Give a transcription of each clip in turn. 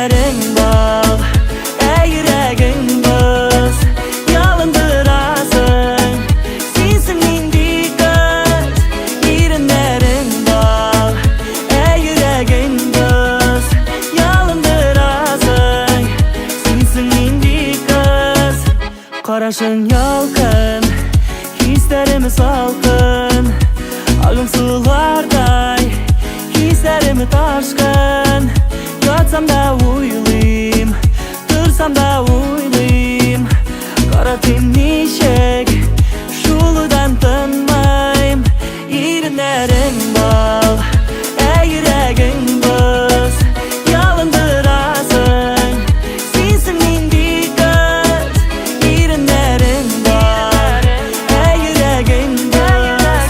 Irinlerin bal, yüreğin buz, yalındırasın, sensin indi kız. Irinlerin bal, yüreğin buz, yalındırasın, sensin indi kız. Qarashing yolqin, hislerimi salqin, Ağım sularday, hislerimi taşkın. Yatsam da uylayım, dursam da uylayım. Qara tenishek, şuludan tınmayım. Irinlerin bal, yüreğin buz, yalındırasın, sensin indi kız. Irinlerin bal, yüreğin buz,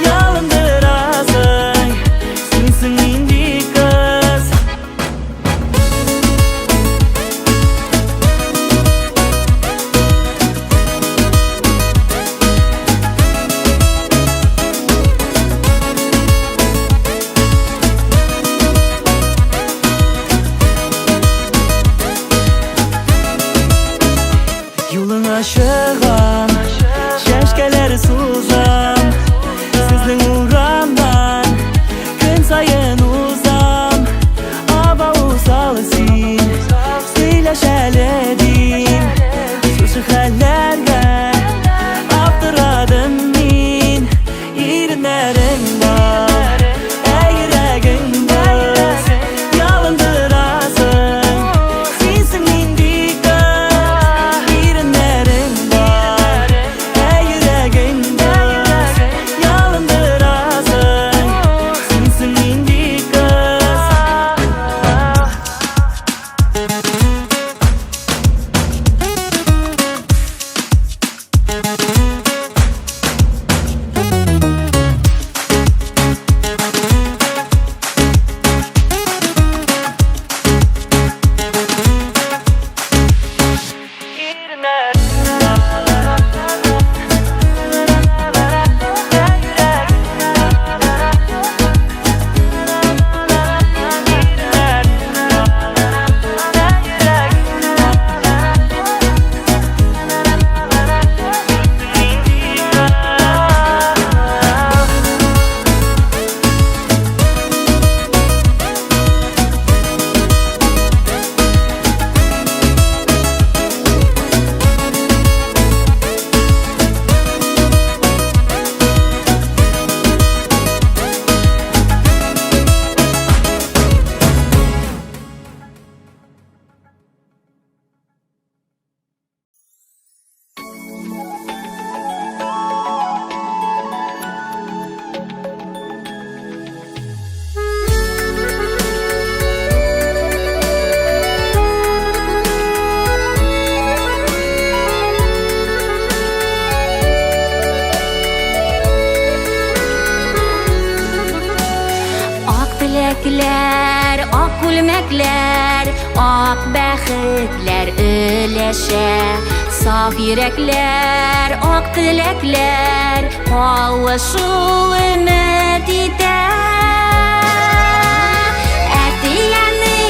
yalındırasın, sensin indi kız. Yoluna çıkan, şeşkeleri suzam, sizin uğramdan gün sayın uzam. Aba usalısın, söyleşeledin, susuk hallerge aptıradım min. Irinlerin bal, yüreğin buz, yalındırasın, sensin indi kız. Irinlerin bal, yüreğin buz, yalındırasın, sensin indi kız. Dilekler, ak gülmekler, ak bəxtlər öləşə. Saf yürekler, ak dilekler, kavuşul ümid edə. Ətiyəni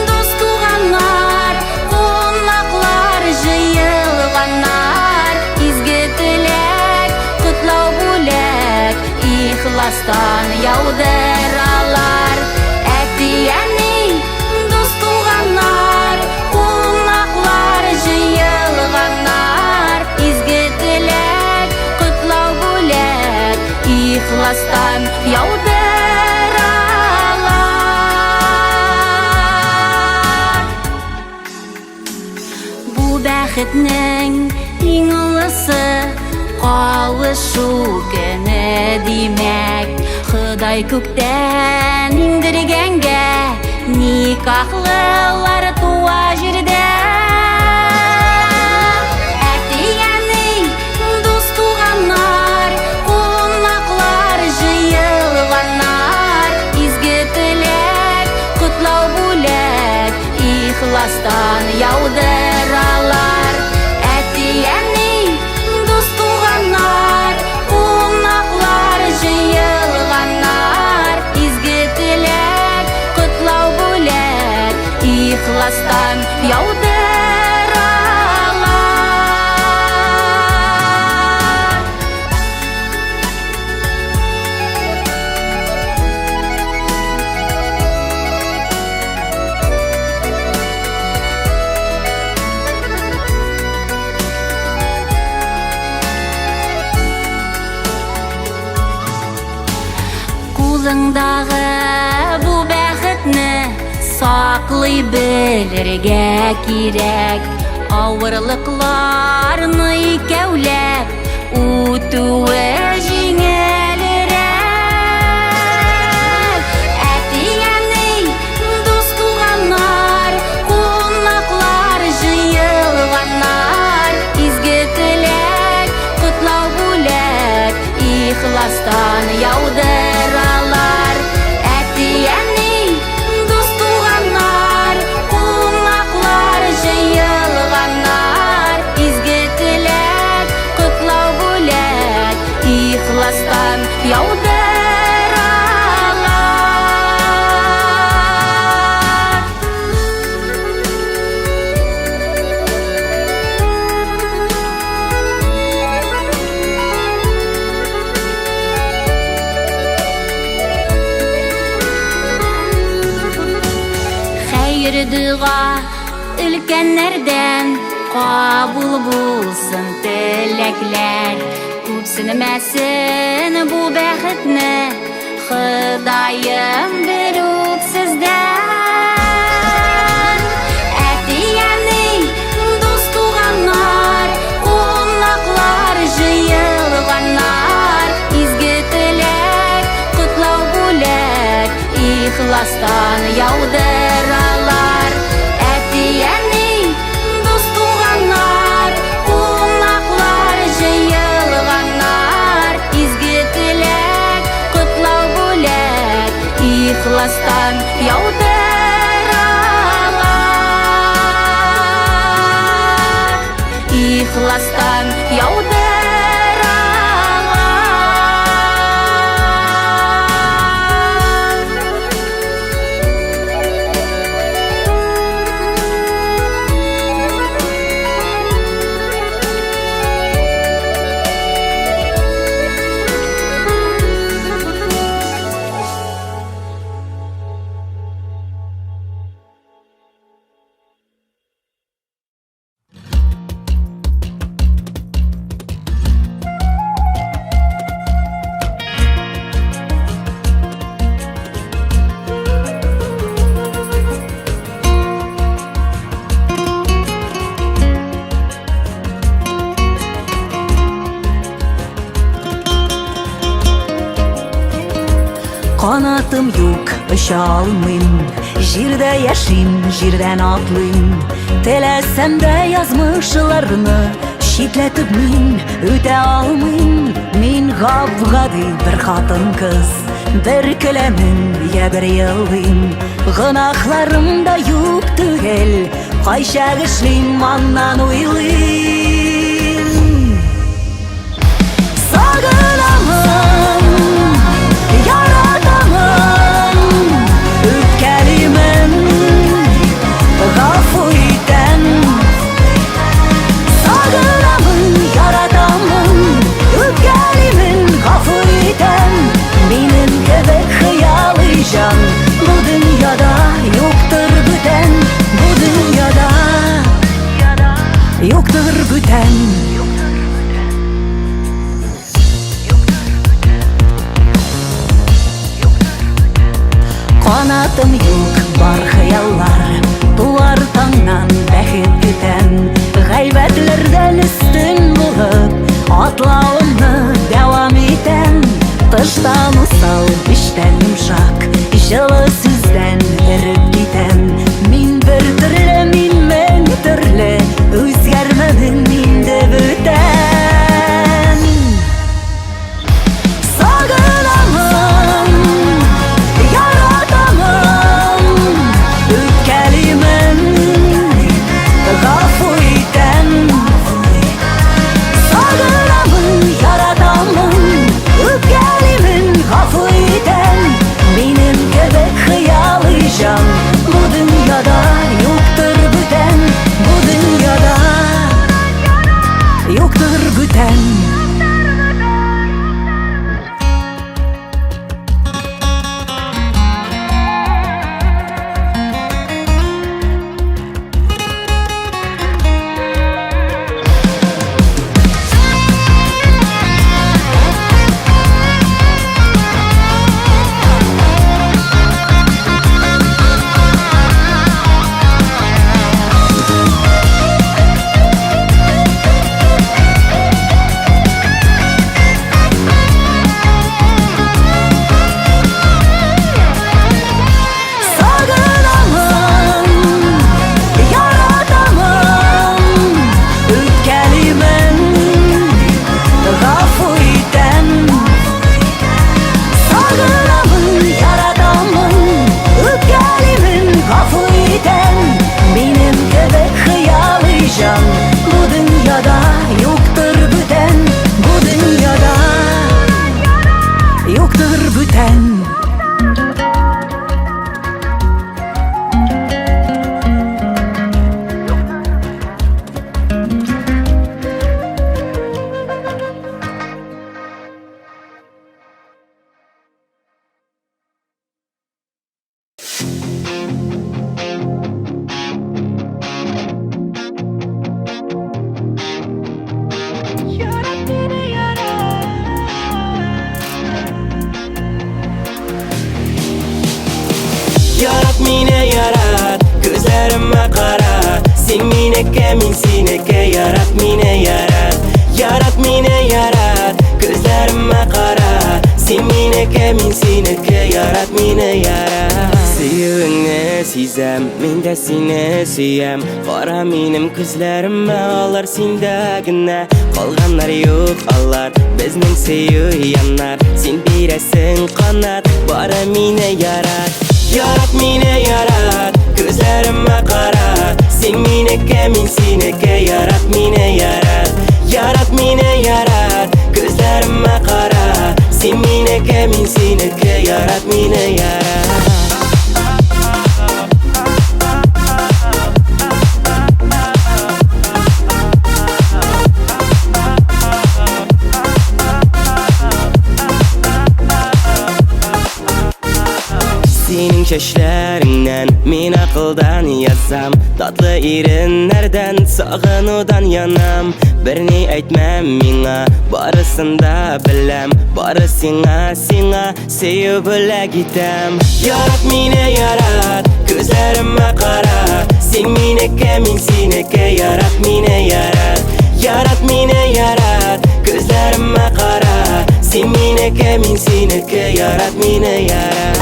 dost tuğanlar, qonaqlar jıyılğanlar. İzgi dilek, qutlav bulek, İxlastan yağdıralar. Ətiyəni dost tuğanlar, qonaqlar jıyılğanlar. İzgi dilek, qutlav bulek, İxlastan yağdıralar. Bu bəxtnin eng ılısı kavuşu günü demek. Xuday kökten indirgenge nikahlılar tuva jirde. Ətiyəni dost tuğanlar, qonaqlar jıyılğanlar. İzgi tilek, qutlav bulek, İxlastan yağdıralar. Ətiyəni dost tuğanlar, qonaqlar jıyılğanlar. İzgi tilek, qutlav bulek, İxlastan Özüңдәге бу бәхетне саклый белергә кирәк. Авырлыкларны икәүләп үтүе җиңелрәк. Әтигәнне дус туганнар, кунаклар җыелганнар. Изге теләк, котлау бүләк, ихластан яудыралар. Әтигәнне дус туганнар, кунаклар җыелганнар. Изге теләк, котлау бүләк, ихластан яудыралар. Хәйр дуга өлкәннәрдән кабул булсын теләкләр. Күпсенмәсен бу бәхетне Ходаем бер үк сездән. Әтигәнне дус туганнар, кунаклар җыелганнар. Изге теләк, котлау бүләк, ихластан яудыралар. Әтигәнне дус туганнар, кунаклар җыелганнар. Изге теләк, котлау бүләк, ихластан яудыралар. Ихластан яудыралар. Kanatım yok, uça almayım. Jirdə yaşayım, jirdən atlayım. Telesem de yazmışlarını şidletip min öte almayım. Min gavgadi bir xатын kız, bir kölemin ya bir yıldayım. Gınahlarım da yok tügel, kayşa güçlüyüm andan uylayım. Sağınamın yaratamın, öpkelimin gafı iten. Sağınamın yaratamın, öpkelimin gafı iten. Benim gibi hıyalı can bu dünyada yoktur büten. Bu dünyada yoktur büten. Kanatım yok, var hıyallar, tular tаңнан бәхет көтән. Гайбәтләрдән üstün булып, атлавымны дәвам итәм. Тыштан усал, эчтән йомшак, җылы сүздән эреп китәм. Мин бер төрле, мин мең төрле, үзгәрмәдем инде бүтән. Сагынамын, yaratamın, öpkelimin gafı iten. Sağınamın, yaratamın, öpkelimin gafı iten. Benim gibi Gözlerime kara, sen mineke min sineke. Yarat mine yarat, yarat mine yarat. Gözlerime kara, sen mineke min sineke. Yarat mine yarat. Sevingni sezem, men de seni suyam. Qara menim ko'zlarimma olar sendagina. Qolganlar yo'q allar, bizning sevyanlar. Sen berasin qanot, bora meni yarat. Yarat meni yarat, ko'zlarimma qara. Sen meniki, men seniki. Yarat meni yarat, yarat meni yarat. Ko'zlarimma qara. Sen meniki, men seniki. Yarat meni yarat. Senin şaşlarından men aqldan yazsam. Tatlı erinlerden sağınudan yanam. Birni aytmam menga, barısında bilem. Bari sena sevib bila gitam. Yarat meni yarat, ko'zlarimma qara. Sen meniki, men seniki. Yarat meni yarat, yarat meni yarat. Ko'zlarimma qara. Sen meniki, men seniki. Yarat meni yarat.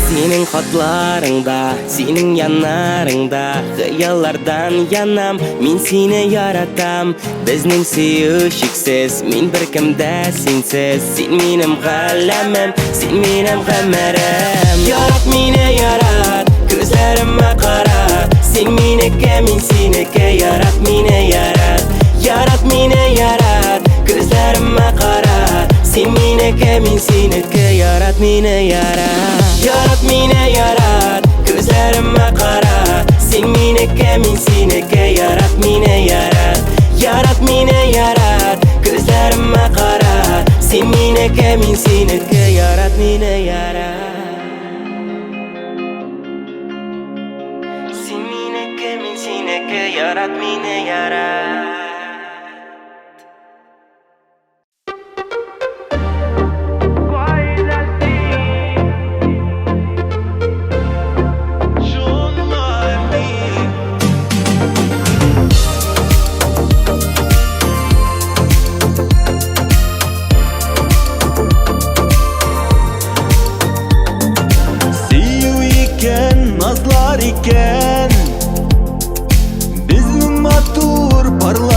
Senin xatlarыңda, senin yanlarыңda. Xayallardan yanam, men seni yaratam. Bizning sevişiksiz, men bir kimda sensiz. Sen menim g'alamim, sen menim g'amarim. Yarat meni yarat, ko'zlarimma qara. Sen meniki, men seniki. Yarat meni yarat, yarat meni yarat. Ko'zlarimma qara. Sen meniki, men seniki. Yarat meni yarat. Yarat meni yarat, ko'zlarimma qara. Sen meniki, men seniki. Yarat meni yarat, yarat meni yarat. Ko'zlarimma qara. Sen meniki, men seniki. Yarat meni yarat. Sen meniki, men seniki. Yarat meni yarat. Nazlar iken bizning matur parlar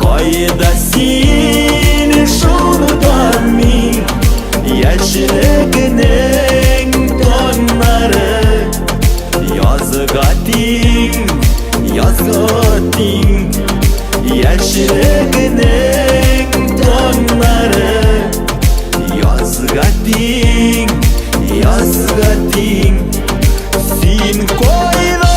Koyda sin şunudan min Yaşlıgının tonları Yazgating Yaşlıgının tonları Yazgating Sin koyda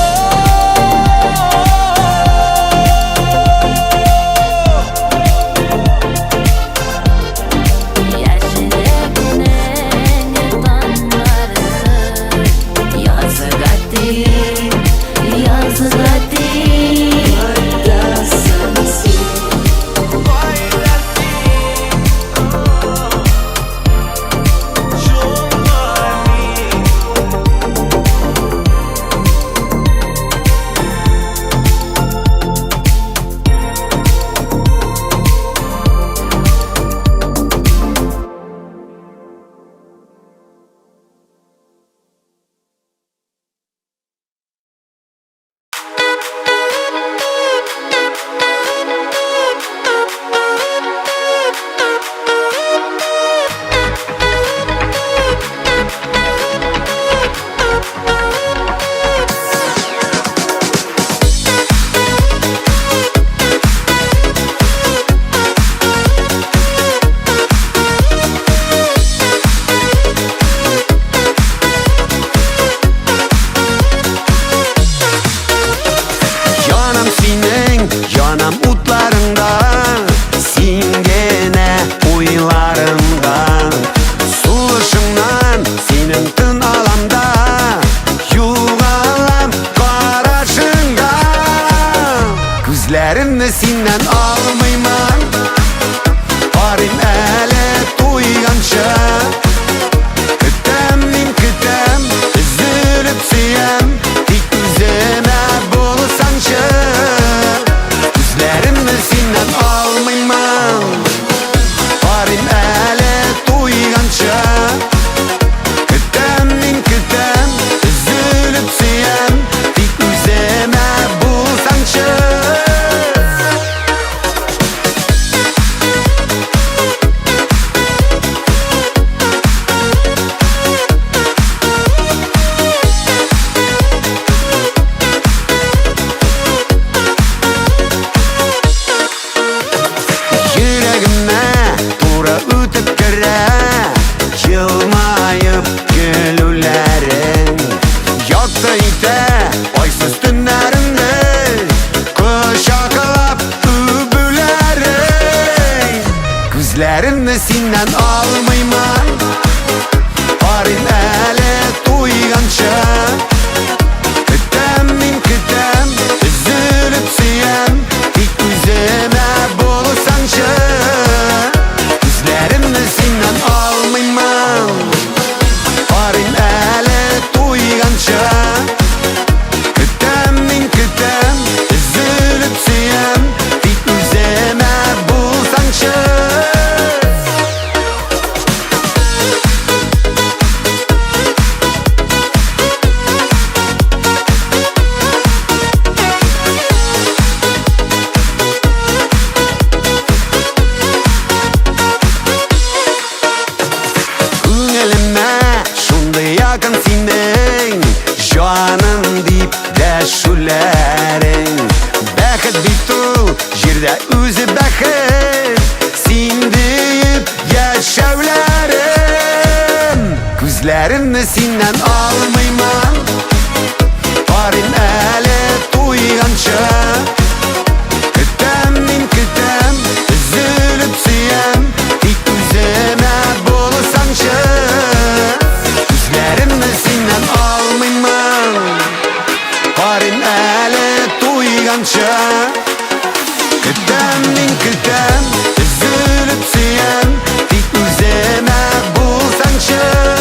Yanam utlarında, singene uylarında Suluşundan senin tın alamda Yuğalam karşında Gözlerini senden almayman Parim ele duygança Kütem min kütem üzülüp siyem Dik üzeme bulsanca Senden almayman Parim ele duygança Kütem min kütem üzülüp siyem Dik üzeme bulsanca Yılmayıp gülülerin Yoktu ite oysuz tünlerinde Kuşaklap übülerin Gözlerini senden almayman Parim ele duygança Kütem min kütem üzülüp siyem Dik üzeme bulsanca Gözlerini senden almayman Parim ele duygança Kütem min kütem üzülüp siyem Dik üzeme bulsanca Yakın senin canın dipde şulerin Bekit bitu jirde üzü bekit Sin deyip yaşavlerim Gözlerini senden almayman Parim ele duygança Kütem min kütem üzülüp siyem Dik üzeme bulsanca Senden almayman Parim ele duygança Kütem min kütem üzülüp siyem Dik üzeme bulsanca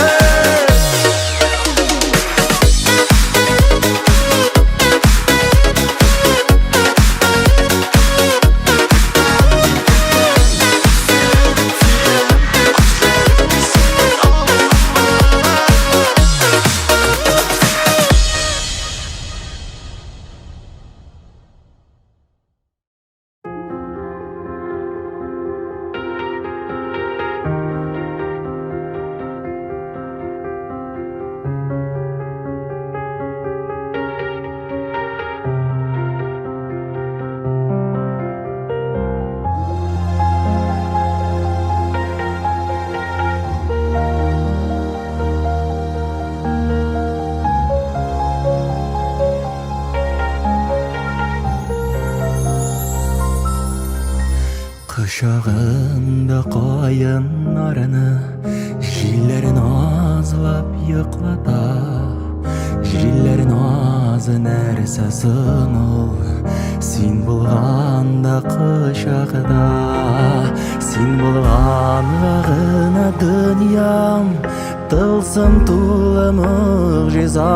Kışağında koyun arını Jillerin azlap yıklata Jillerin azı nerse sınıl Sin bulganda kışağda Sin bulgan ağına dünyam Tılsım tuğla muciza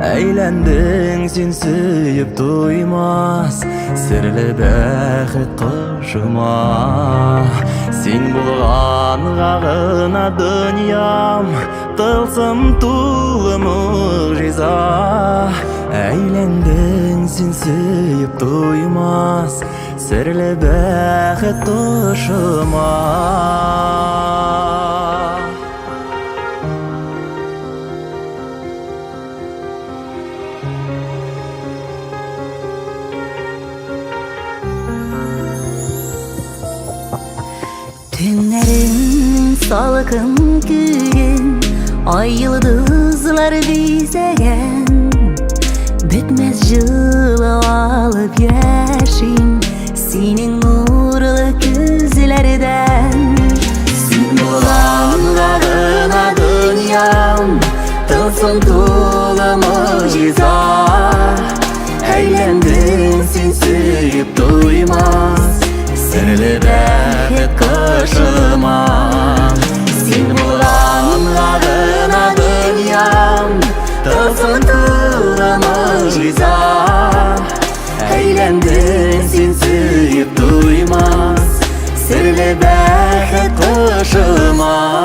Eylendin sin süyüp duymaz Sirli bäxit kışıma Sin bulgan ağına dünyam Tılsım tuğla muciza Eylendin sin süyüp duymaz Sirli bäxit kışıma Tünlerin salkın gün Ay yıldızlar bizegen Bitmez yılı alıp yaşayım Senin nurlu gözlerden Sin bulan ağına dünyam Tılsım tuğla muciza Eylendin sin süyüp duymaz Sirli bäxit kışıma Sin bulan ağına dünyam Tılsım tuğla muciza Eylendin sin süyüp duymaz Sirli bäxit kışıma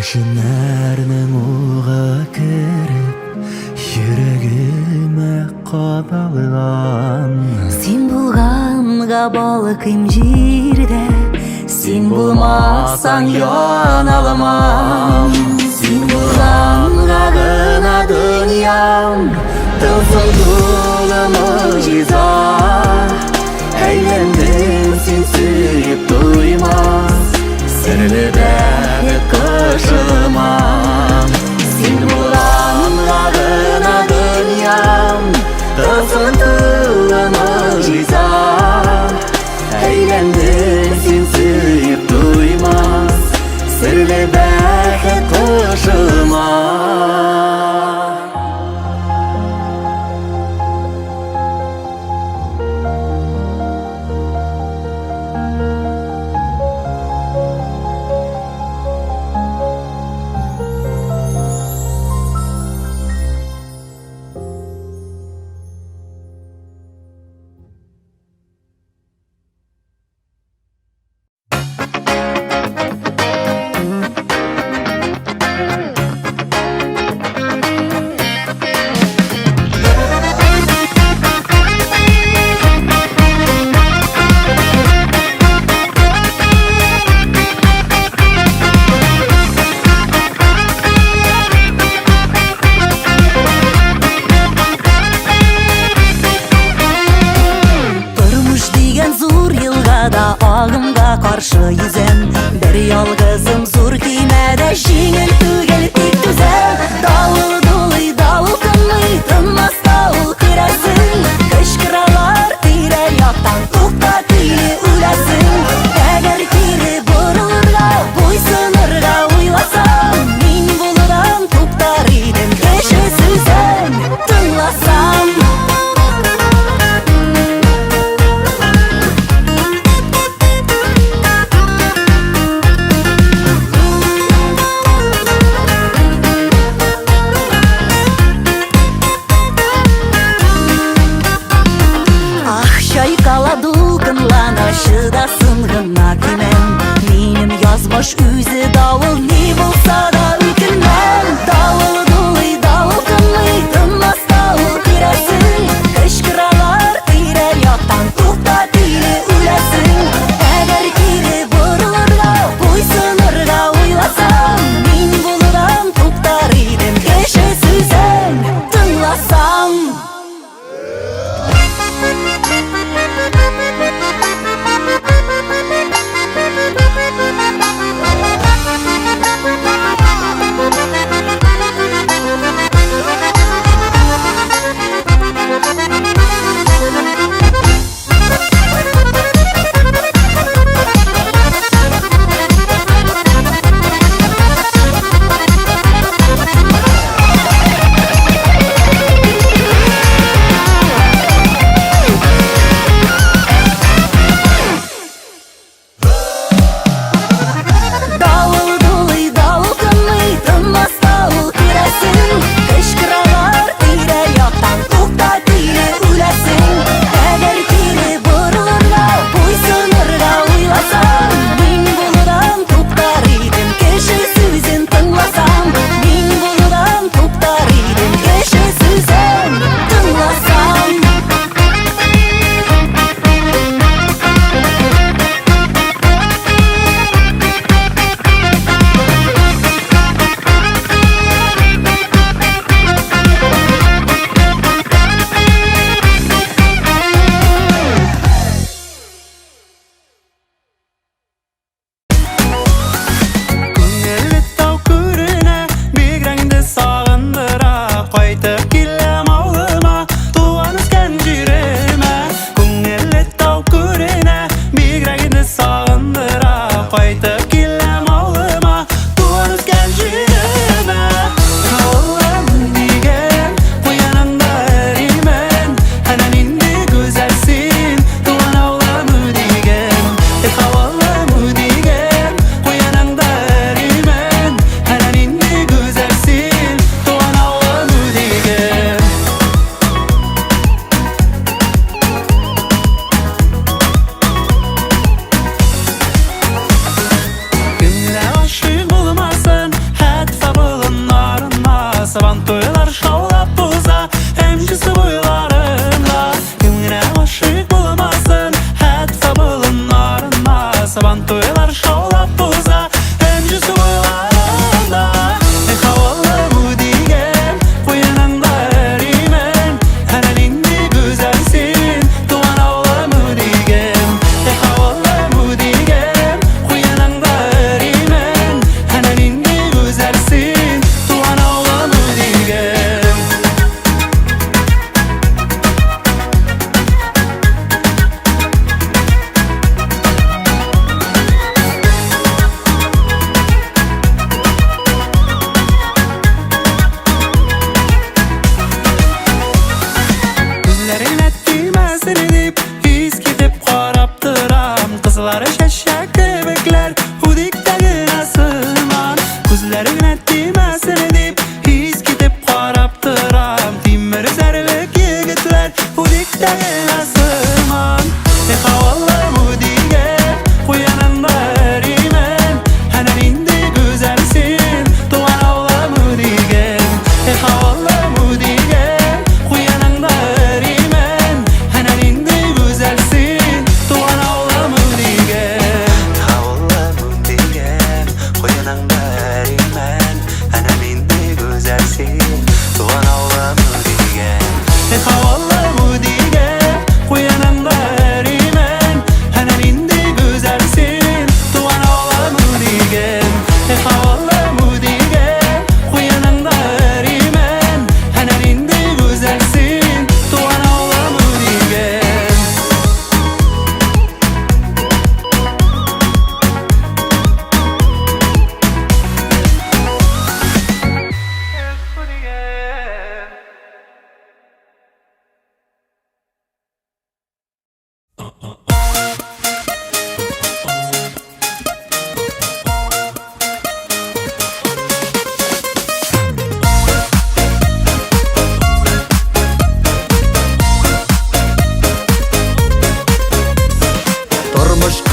Yaşınlarının uğa kirip Yüregime qadalgan Sin bulganга balkım jirde Sin bulmasan yanalmam Sin bulgan ağına dünyam Tılsım tuğla muciza Eylendin sin süyüp duymaz Sirli bäxit kışıma Sin bulan ağına dünyam Tılsım tuğla muciza Eylendin sin süyüp duymaz Sirli bäxit kışıma karşı yüzem Bir yalgızım zor kimede Şiңil tügel tek düzen Davul dolu davul tınlay Tınmaz davul kırasın Kışkıralar tire yaktan Tukta tüyü ülesin Eğer kiri burulurga Boysunurga uylasam Min buludan tuktar idim Keşe süzen Tınlasam Şıdasın gına kimen Benim yazmış üzü davul Ne bulsa da ükünmem Davul dolu davul kınlay Tınmaz davul kırasın Kışkıralar tirer yakta тыңласам.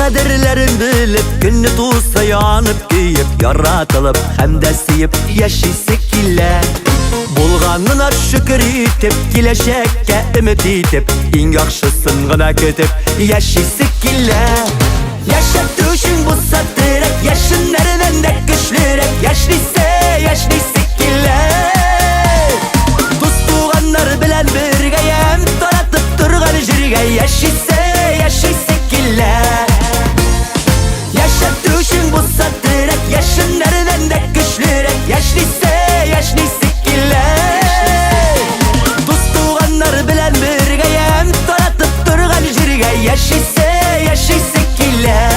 Kaderlerin bilip günni tuğsa yanıp giyip yaratılıp hem de siyip yaşaysak illa Bulganına şükür etip Gelecekke ümit etip En yaxşısın gına ketip yaşaysak illa Yaşat üçün bu satırek Yaşın nereden güçlürek Yaşlıysa yaşlıysak illa Dost tuğanlar tuğanlar bilen birgeyem, taratıp turgan jirge yaşaysa kille. Yaşatuşun bu satırek, yaşın nereden de güçlürek, yaşlıysa kille. Tuz tuğanlar bilen birgeyem, taratıp turgan jirge yaşaysa kille.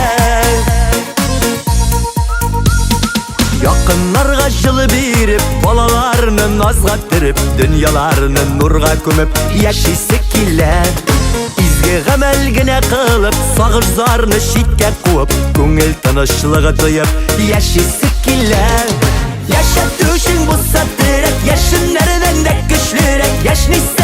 Yakınlarga жылы berip, balalarını nazgattırıp, dünyalarını nurga kömüp yaşaysa kille. İzgi gamelgine kılıp, sağır zarını şitke kuup, köngül tınışlığı duyup yaşaysa kille. Yaşatuşun bu satırek, yaşın nereden de güçlürek, yaşlıysa